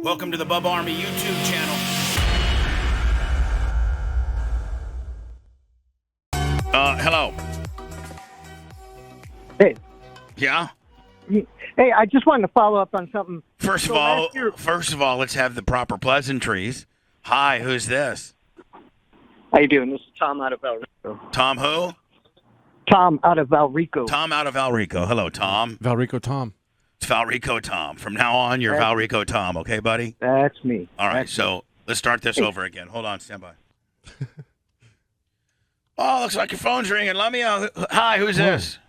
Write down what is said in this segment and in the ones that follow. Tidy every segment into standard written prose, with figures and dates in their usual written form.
Welcome to the Bubba Army YouTube channel. Hello. Hey. Yeah? Hey, I just wanted to follow up on something. First of all, let's have the proper pleasantries. Hi, who's this? How you doing? This is Tom out of Valrico. Tom who? Tom out of Valrico. Tom out of Valrico. Hello, Tom. Valrico Tom. It's Valrico Tom. From now on, you're Valrico Tom, okay, buddy? That's me. All right, so let's start this over again. Hold on, stand by. Oh, looks like your phone's ringing. Let me hi, who's this?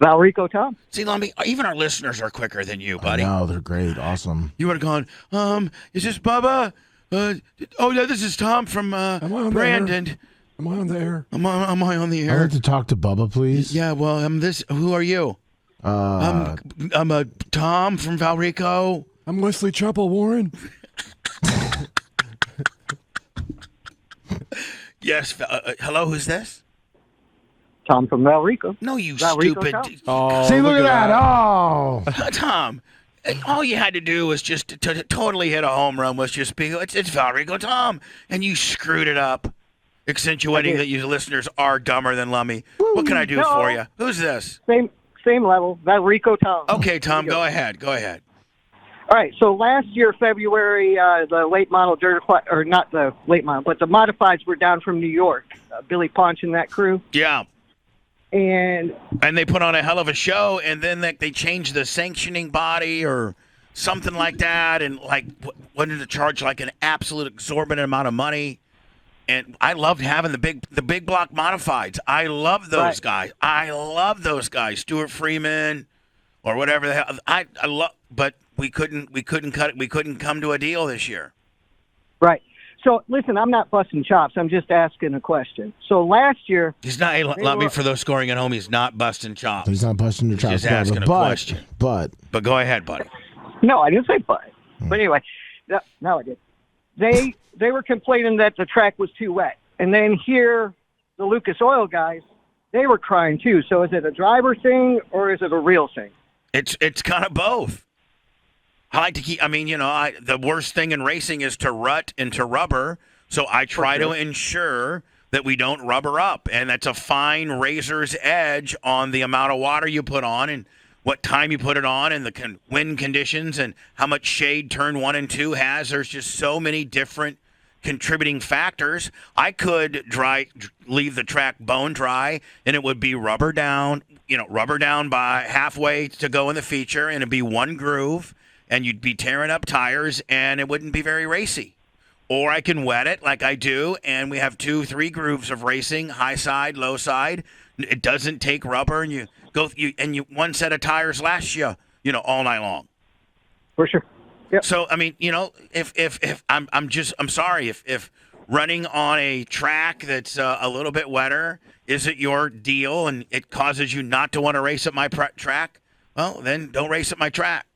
Valrico Tom. See, let me. Even our listeners are quicker than you, buddy. No, they're great. Awesome. You would have gone, is this Bubba? Oh, yeah, this is Tom from Brandon. Am I on the air? Am I on the I'd air? like to talk to Bubba, please. Yeah, well, I'm this. Who are you? I'm a Tom from Valrico. I'm Wesley Chapel Warren. Yes. Hello, who's this? Tom from Valrico. No, you Valrico stupid. Tom. Oh, see, look at that. Oh. Tom, all you had to do was just to totally hit a home run was just be, it's Valrico Tom. And you screwed it up, accentuating that you listeners are dumber than Lummy. What can I do for you? Who's this? Same level. Valrico Tom. Okay, Tom, go ahead. All right, so last year, February, the late model or not the late model, but the modifieds were down from New York. Billy Ponch and that crew. Yeah. And they put on a hell of a show, and then they changed the sanctioning body or something like that, and wanted to charge like an absolute exorbitant amount of money. And I loved having the big block modifieds. I love those guys. I love those guys. Stuart Freeman or whatever the hell. I love, but we couldn't cut it. We couldn't come to a deal this year. Right. So listen, I'm not busting chops. I'm just asking a question. So last year, he's not. Hey, let me for those scoring at home. He's not busting chops. He's not busting your chops. He's just asking a question. But go ahead, buddy. No, I didn't say but. But anyway, no, I did. They were complaining that the track was too wet, and then here, the Lucas Oil guys, they were crying too. So is it a driver thing or is it a real thing? It's kind of both. I like to keep. I mean, the worst thing in racing is to rut into rubber. So I try to ensure that we don't rubber up, and that's a fine razor's edge on the amount of water you put on and what time you put it on and the wind conditions and how much shade turn 1 and 2 has. There's just so many different contributing factors. I could leave the track bone dry, and it would be rubber down by halfway to go in the feature, and it'd be one groove. And you'd be tearing up tires, and it wouldn't be very racy. Or I can wet it like I do, and we have 2-3 grooves of racing, high side, low side. It doesn't take rubber, and you one set of tires lasts you, all night long. For sure. Yep. So I mean, if I'm sorry if running on a track that's a little bit wetter isn't your deal, and it causes you not to want to race at my track. Well, then don't race at my track.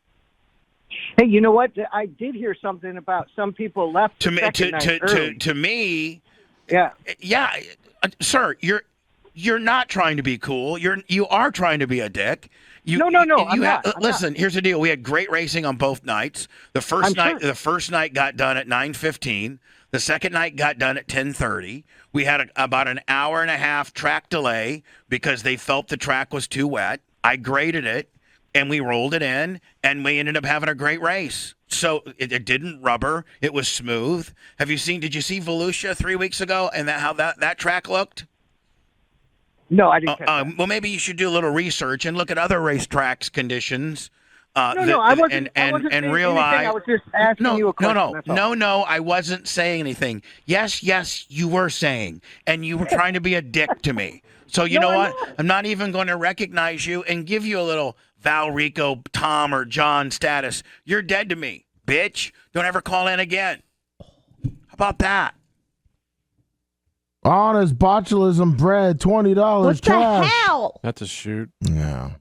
Hey, you know what? I did hear something about some people left to me. Yeah, sir, you're not trying to be cool. You are trying to be a dick. No. I'm not. Listen, here's the deal. We had great racing on both nights. The first night got done at 9:15. The second night got done at 10:30. We had about an hour and a half track delay because they felt the track was too wet. I graded it. And we rolled it in, and we ended up having a great race. So it didn't rubber; it was smooth. Did you see Volusia 3 weeks ago, and how that track looked? No, I didn't. Well, maybe you should do a little research and look at other racetracks conditions. I wasn't and realize. I was just asking you a question. No, I wasn't saying anything. Yes, you were saying, and you were trying to be a dick to me. So you know what? I'm not even going to recognize you and give you a little Valrico, Tom, or John status. You're dead to me, bitch. Don't ever call in again. How about that? Honest botulism bread, $20. What cash. the hell? That's a shoot. Yeah.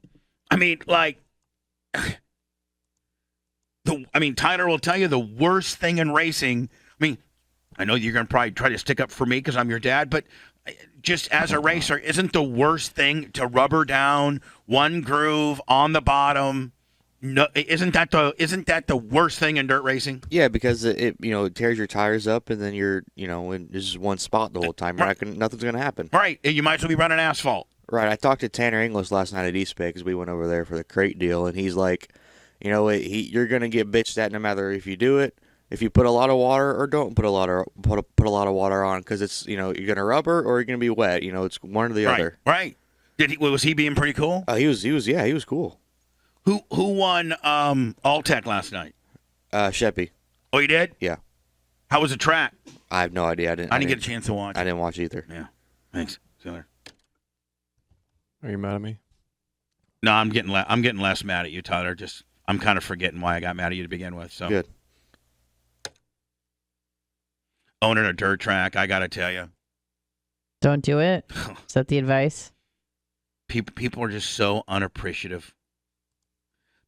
I mean, Tyler will tell you the worst thing in racing. I mean, I know you're going to probably try to stick up for me because I'm your dad, but just as a racer, isn't the worst thing to rubber down one groove on the bottom No, isn't that the worst thing in dirt racing? Yeah, because it tears your tires up, and then you're in just one spot the whole time. Nothing's gonna happen. Right. You might as well be running asphalt. Right. I talked to Tanner Inglis last night at East Bay because we went over there for the crate deal, and he's like, you're gonna get bitched at no matter if you do it, if you put a lot of water or don't put a lot of water on, because it's you're gonna rubber or you're gonna be wet. It's one or the other. Right. Was he being pretty cool? He was cool. Who won All-Tech last night? Sheppy. Oh, he did? Yeah. How was the track? I have no idea. I didn't get a chance to watch. I didn't watch either. Yeah. Thanks. See you later. Are you mad at me? No, I'm getting less mad at you, Tyler. I'm kind of forgetting why I got mad at you to begin with. So good. Owning a dirt track, I got to tell you, don't do it. Is that the advice? People are just so unappreciative.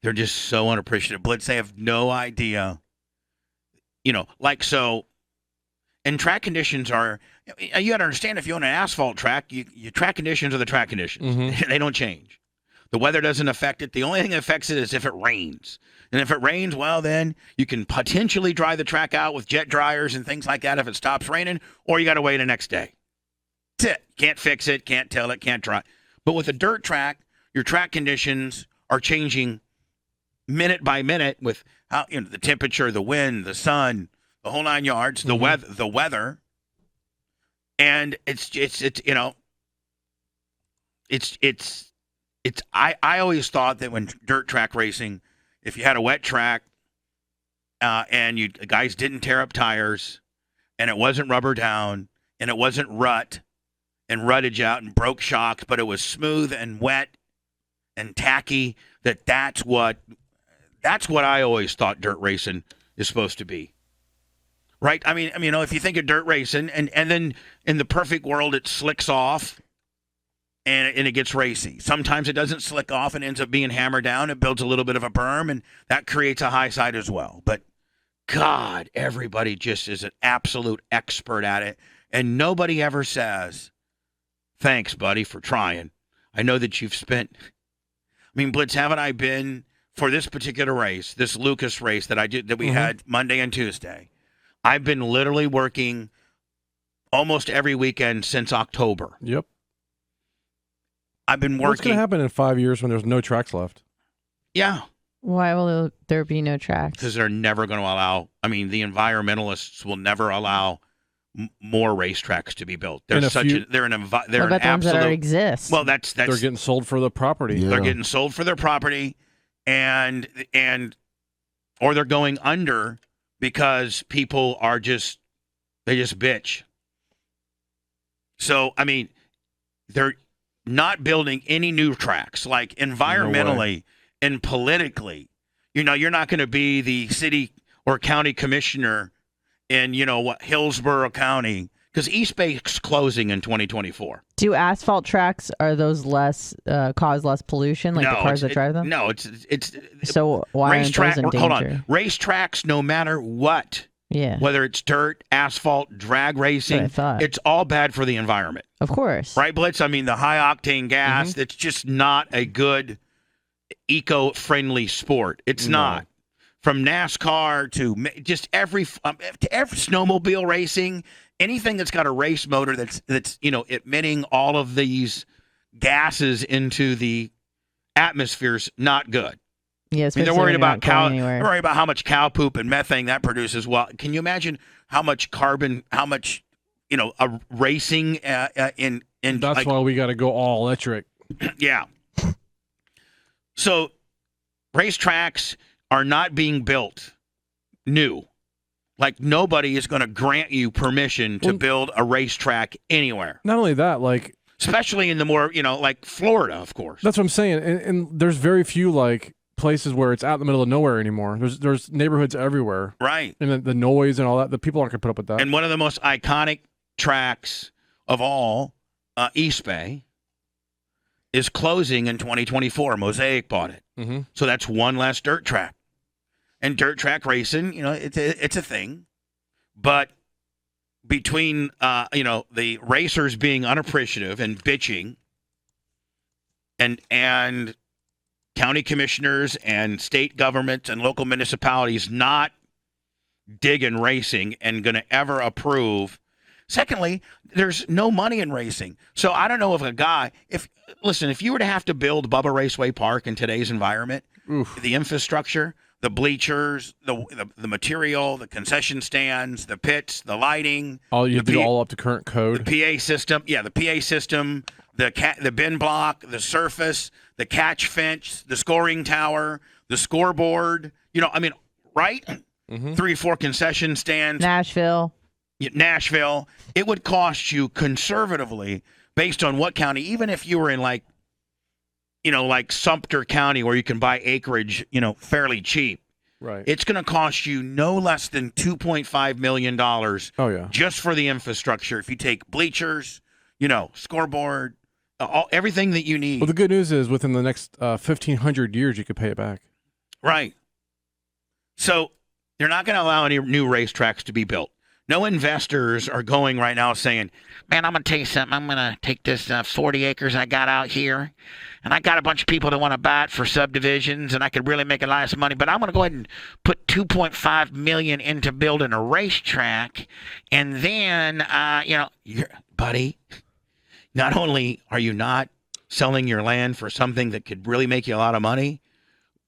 They're just so unappreciative. Blitz, they have no idea. And track conditions are, you got to understand, if you own an asphalt track, your track conditions are the track conditions. Mm-hmm. They don't change. The weather doesn't affect it. The only thing that affects it is if it rains. And if it rains, well, then you can potentially dry the track out with jet dryers and things like that if it stops raining, or you got to wait the next day. That's it. Can't fix it, can't tell it, can't dry. But with a dirt track, your track conditions are changing minute by minute with how the temperature, the wind, the sun, the whole 9 yards, the weather, and I always thought that when dirt track racing, if you had a wet track and guys didn't tear up tires, and it wasn't rubber down, and it wasn't rut and ruttage out and broke shocks, but it was smooth and wet and tacky, that's what I always thought dirt racing is supposed to be. Right? I mean, if you think of dirt racing, and then in the perfect world, it slicks off and it gets racy. Sometimes it doesn't slick off and ends up being hammered down. It builds a little bit of a berm, and that creates a high side as well. But, God, everybody just is an absolute expert at it, and nobody ever says, thanks, buddy, for trying. I know that you've spent... Blitz, haven't I been, for this particular race, this Lucas race that we had Monday and Tuesday, I've been literally working almost every weekend since October. Yep. I've been working. What's going to happen in 5 years when there's no tracks left? Yeah. Why will there be no tracks? Because they're never going to allow, the environmentalists will never allow more racetracks to be built. They're what about the ones that already exist? Well, that's they're getting sold for the property. Yeah. They're getting sold for their property, and or they're going under because people are they just bitch. So they're not building any new tracks. Like environmentally and politically, you're not going to be the city or county commissioner in Hillsborough County, because East Bay's closing in 2024. Do asphalt tracks, are those cause less pollution, like the cars that drive them? No, it's so why aren't those in danger? Hold on, racetracks, no matter what, whether it's dirt, asphalt, drag racing, it's all bad for the environment. Of course, right, Blitz? The high octane gas, it's just not a good eco-friendly sport. It's not. From NASCAR to just every snowmobile racing, anything that's got a race motor that's emitting all of these gases into the atmosphere's not good. Yes, they're worried about they're worried about how much cow poop and methane that produces. Well, can you imagine how much carbon, how much a racing in? That's why we got to go all electric. Yeah. So racetracks are not being built new. Like, nobody is going to grant you permission to build a racetrack anywhere. Not only that, especially in the more, like Florida, of course. That's what I'm saying. And there's very few, places where it's out in the middle of nowhere anymore. There's neighborhoods everywhere. Right. And the noise and all that, the people aren't going to put up with that. And one of the most iconic tracks of all, East Bay, is closing in 2024. Mosaic bought it. Mm-hmm. So that's one less dirt track. And dirt track racing, it's a thing. But between, the racers being unappreciative and bitching and county commissioners and state governments and local municipalities not digging racing and going to ever approve. Secondly, there's no money in racing. So I don't know if if you were to have to build Bubba Raceway Park in today's environment, the infrastructure, the bleachers, the material, the concession stands, the pits, the lighting. You have to do all up to current code. The PA system. Yeah, the PA system, the bin block, the surface, the catch fence, the scoring tower, the scoreboard. Right? Mm-hmm. 3-4 concession stands. Nashville. It would cost you conservatively, based on what county, even if you were in like Sumter County where you can buy acreage, fairly cheap. Right. It's going to cost you no less than $2.5 million just for the infrastructure. If you take bleachers, scoreboard, everything that you need. Well, the good news is within the next 1,500 years, you could pay it back. Right. So they're not going to allow any new racetracks to be built. No investors are going right now saying, man, I'm going to tell you something. I'm going to take this 40 acres I got out here, and I got a bunch of people that want to buy it for subdivisions, and I could really make a lot of money, but I'm going to go ahead and put $2.5 million into building a racetrack, and then, buddy, not only are you not selling your land for something that could really make you a lot of money,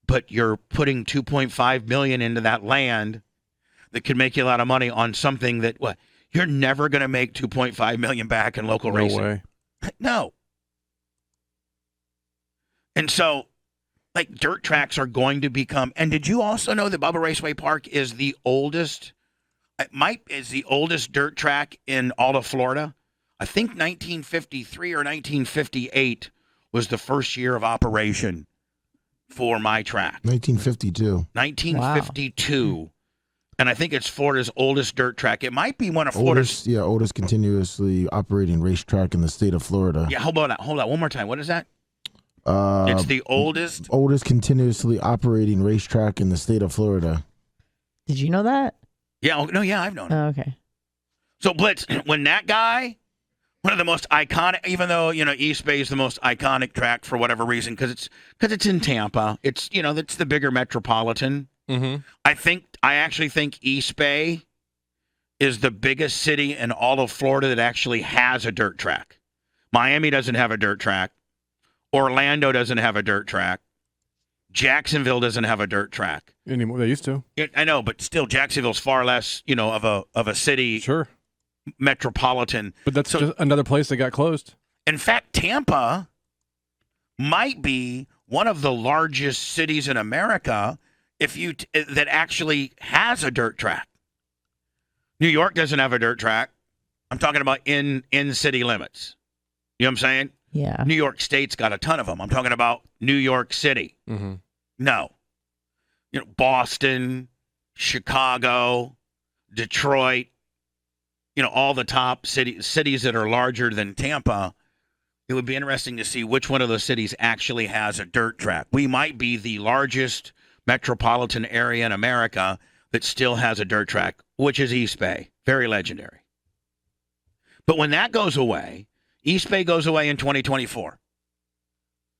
but you're putting $2.5 million into that land that could make you a lot of money on something that you're never going to make $2.5 million back in local racing. No way. No. And so, dirt tracks are going to become. And did you also know that Bubba Raceway Park is the oldest? Is the oldest dirt track in all of Florida. I think 1953 or 1958 was the first year of operation for my track. 1952. 1952. Wow. And I think it's Florida's oldest dirt track. It might be one of Florida's. Oldest continuously operating racetrack in the state of Florida. Yeah, hold on. One more time. What is that? It's the oldest continuously operating racetrack in the state of Florida. Did you know that? Yeah. I've known it. Oh, okay. So, Blitz, when that guy, one of the most iconic, even though, East Bay is the most iconic track for whatever reason, because it's in Tampa. It's, it's the bigger metropolitan. Mm-hmm. I actually think East Bay is the biggest city in all of Florida that actually has a dirt track. Miami doesn't have a dirt track. Orlando doesn't have a dirt track. Jacksonville doesn't have a dirt track anymore. They used to. I know, but still, Jacksonville's far less, of a city. Sure. Metropolitan. But that's just another place that got closed. In fact, Tampa might be one of the largest cities in America that actually has a dirt track. New York doesn't have a dirt track. I'm talking about in city limits. You know what I'm saying? Yeah. New York State's got a ton of them. I'm talking about New York City. Mm-hmm. No. Boston, Chicago, Detroit, all the top cities that are larger than Tampa. It would be interesting to see which one of those cities actually has a dirt track. We might be the largest metropolitan area in America that still has a dirt track, which is East Bay. Very legendary. But when that goes away, East Bay goes away in 2024.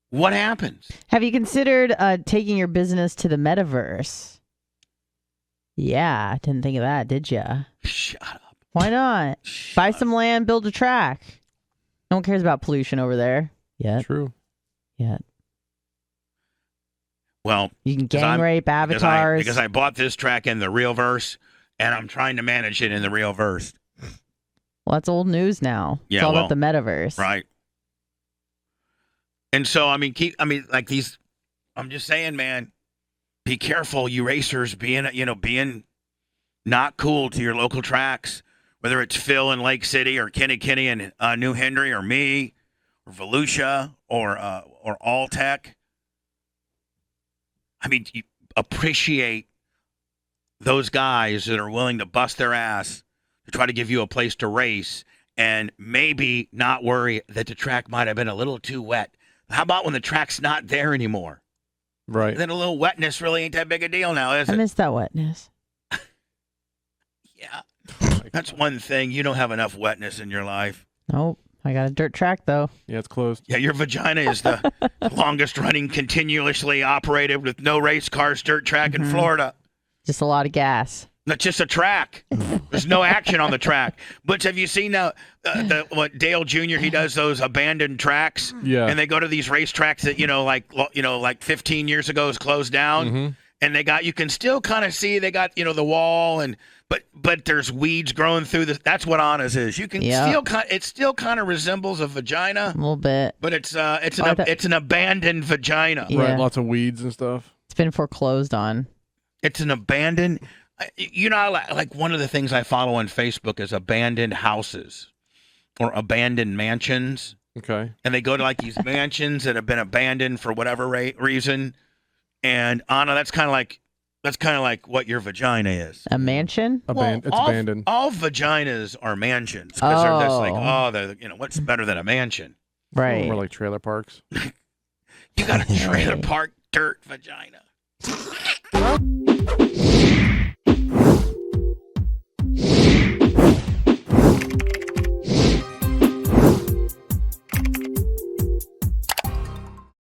What happens? Have you considered taking your business to the metaverse? Yeah, didn't think of that, did you? Shut up. Why not? Buy some land, build a track. No one cares about pollution over there yet. True. Yet. Well, you can gang rape avatars. Because I bought this track in the real verse, and I'm trying to manage it in the real verse. Well, that's old news now. Yeah, it's all about the metaverse. Right. And so, I'm just saying, man, be careful, you racers, being not cool to your local tracks, whether it's Phil in Lake City or Kenny in New Henry or me or Volusia or Alltech. You appreciate those guys that are willing to bust their ass to try to give you a place to race and maybe not worry that the track might have been a little too wet. How about when the track's not there anymore? Right. Then a little wetness really ain't that big a deal now, is it? I miss that wetness. Yeah. That's one thing. You don't have enough wetness in your life. Nope. I got a dirt track though. Yeah, it's closed. Yeah, your vagina is the longest running, continuously operated with no race cars dirt track in Florida. Just a lot of gas. That's just a track. There's no action on the track. But have you seen what Dale Jr. He does those abandoned tracks? Yeah. And they go to these racetracks that like 15 years ago is closed down, and you can still kind of see they got the wall but there's weeds growing through this. That's what Anna's is. You can still kind of resembles a vagina A little bit. but it's an abandoned vagina. Yeah. Right, lots of weeds and stuff. It's been foreclosed on. It's an abandoned. Like one of the things I follow on Facebook is abandoned houses or abandoned mansions, Okay. and they go to like these mansions that have been abandoned for whatever reason. And Anna, that's kind of like what your vagina is. A mansion? It's abandoned. All vaginas are mansions because they're just like, what's better than a mansion? Right. More like trailer parks. You got a trailer park dirt vagina.